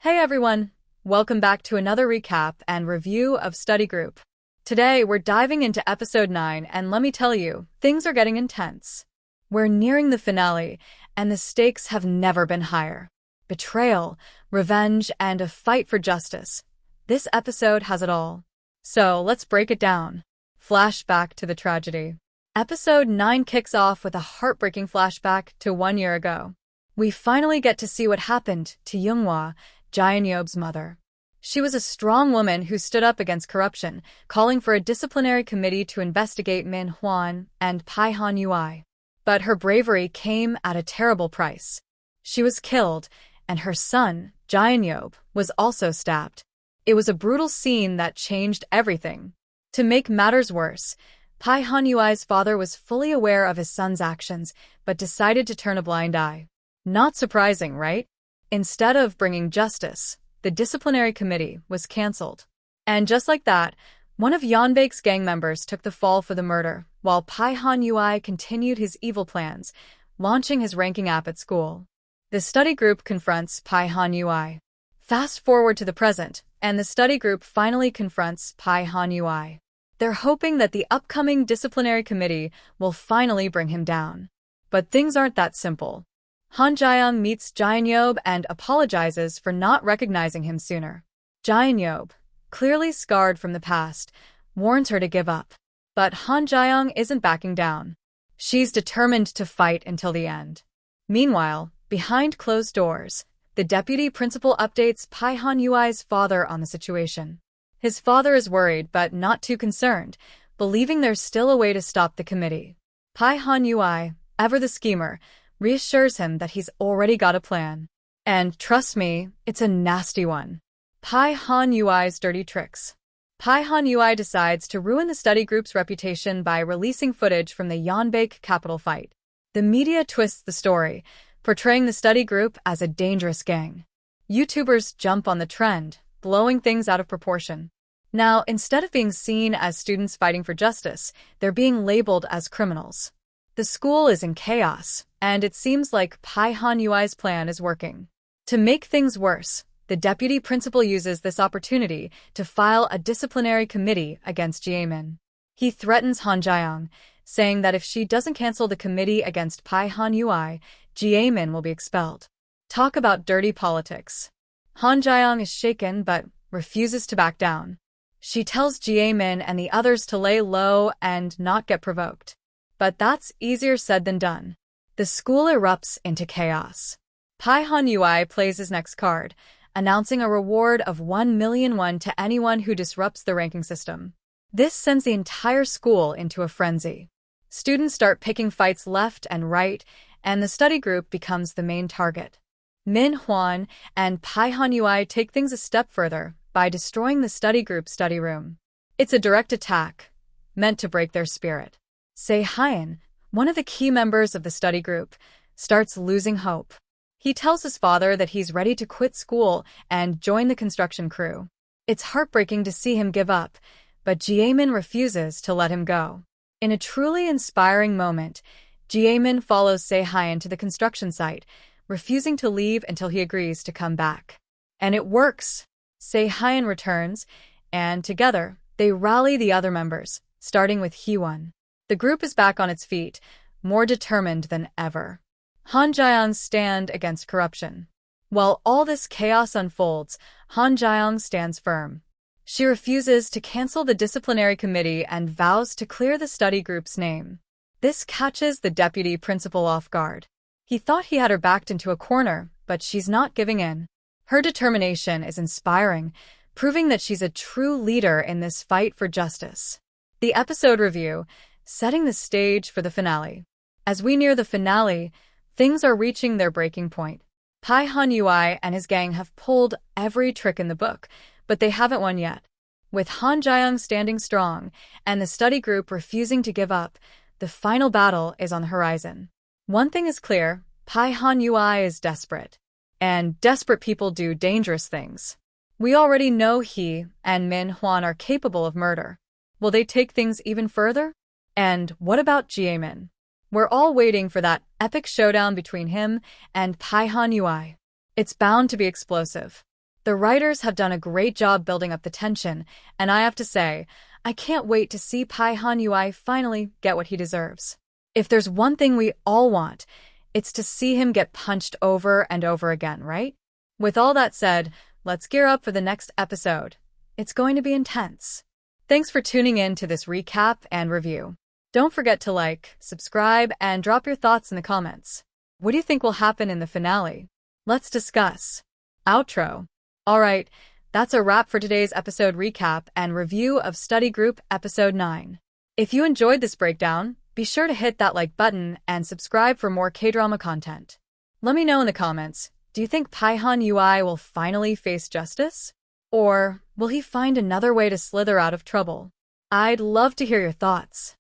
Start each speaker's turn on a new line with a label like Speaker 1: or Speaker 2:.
Speaker 1: Hey everyone! Welcome back to another recap and review of Study Group. Today, we're diving into episode 9, and let me tell you, things are getting intense. We're nearing the finale, and the stakes have never been higher. Betrayal, revenge, and a fight for justice. This episode has it all. So, let's break it down. Flashback to the tragedy. Episode 9 kicks off with a heartbreaking flashback to 1 year ago. We finally get to see what happened to Yoonghwa, Jae-yeob's mother. She was a strong woman who stood up against corruption, calling for a disciplinary committee to investigate Min Hwan and Pai Han-yui. But her bravery came at a terrible price. She was killed, and her son, Jae-yeob, was also stabbed. It was a brutal scene that changed everything. To make matters worse, Pai Han-yui's father was fully aware of his son's actions, but decided to turn a blind eye. Not surprising, right? Instead of bringing justice, the disciplinary committee was cancelled. And just like that, one of Yeonbaek's gang members took the fall for the murder, while Pai Han-yui continued his evil plans, launching his ranking app at school. The study group confronts Pai Han-yui. Fast forward to the present, and the study group finally confronts Pai Han-yui. They're hoping that the upcoming disciplinary committee will finally bring him down. But things aren't that simple. Han Jae-young meets Jae-yeob and apologizes for not recognizing him sooner. Jae-yeob, clearly scarred from the past, warns her to give up. But Han Jae-young isn't backing down. She's determined to fight until the end. Meanwhile, behind closed doors, the deputy principal updates Pai Han-yui's father on the situation. His father is worried but not too concerned, believing there's still a way to stop the committee. Pai Han-yui, ever the schemer, reassures him that he's already got a plan. And trust me, it's a nasty one. Pai Han-yui's dirty tricks. Pai Han-yui decides to ruin the study group's reputation by releasing footage from the Yeonbaek capital fight. The media twists the story, portraying the study group as a dangerous gang. YouTubers jump on the trend, blowing things out of proportion. Now, instead of being seen as students fighting for justice, they're being labeled as criminals. The school is in chaos, and it seems like Pai Han-yui's plan is working. To make things worse, the deputy principal uses this opportunity to file a disciplinary committee against Jaemin. He threatens Han Jae-young, saying that if she doesn't cancel the committee against Pai Han-yui, Jaemin will be expelled. Talk about dirty politics. Han Jae-young is shaken but refuses to back down. She tells Jaemin and the others to lay low and not get provoked. But that's easier said than done. The school erupts into chaos. Pai Han-yui plays his next card, announcing a reward of 1 million won to anyone who disrupts the ranking system. This sends the entire school into a frenzy. Students start picking fights left and right, and the study group becomes the main target. Min Hwan and Pai Han-yui take things a step further by destroying the study group's study room. It's a direct attack, meant to break their spirit. Se-hyun, one of the key members of the study group, starts losing hope. He tells his father that he's ready to quit school and join the construction crew. It's heartbreaking to see him give up, but Jaemin refuses to let him go. In a truly inspiring moment, Jaemin follows Se-hyun to the construction site, refusing to leave until he agrees to come back. And it works. Se-hyun returns, and together, they rally the other members, starting with Hee-won. The group is back on its feet, more determined than ever. Han Jae-young's stand against corruption. While all this chaos unfolds, Han Jae-young stands firm. She refuses to cancel the disciplinary committee and vows to clear the study group's name. This catches the deputy principal off guard. He thought he had her backed into a corner, but she's not giving in. Her determination is inspiring, proving that she's a true leader in this fight for justice. The episode review, setting the stage for the finale. As we near the finale, things are reaching their breaking point. Pai Han-yui and his gang have pulled every trick in the book, but they haven't won yet. With Han Jae-young standing strong and the study group refusing to give up, the final battle is on the horizon. One thing is clear, Pai Han-yui is desperate. And desperate people do dangerous things. We already know he and Min Hwan are capable of murder. Will they take things even further? And what about Jaemin? We're all waiting for that epic showdown between him and Pai Han-yui. It's bound to be explosive. The writers have done a great job building up the tension, and I have to say, I can't wait to see Pai-han Yui finally get what he deserves. If there's one thing we all want, it's to see him get punched over and over again, right? With all that said, let's gear up for the next episode. It's going to be intense. Thanks for tuning in to this recap and review. Don't forget to like, subscribe, and drop your thoughts in the comments. What do you think will happen in the finale? Let's discuss. Outro. Alright, that's a wrap for today's episode recap and review of Study Group Episode 9. If you enjoyed this breakdown, be sure to hit that like button and subscribe for more K-drama content. Let me know in the comments, do you think Pai-han Yui will finally face justice? Or will he find another way to slither out of trouble? I'd love to hear your thoughts.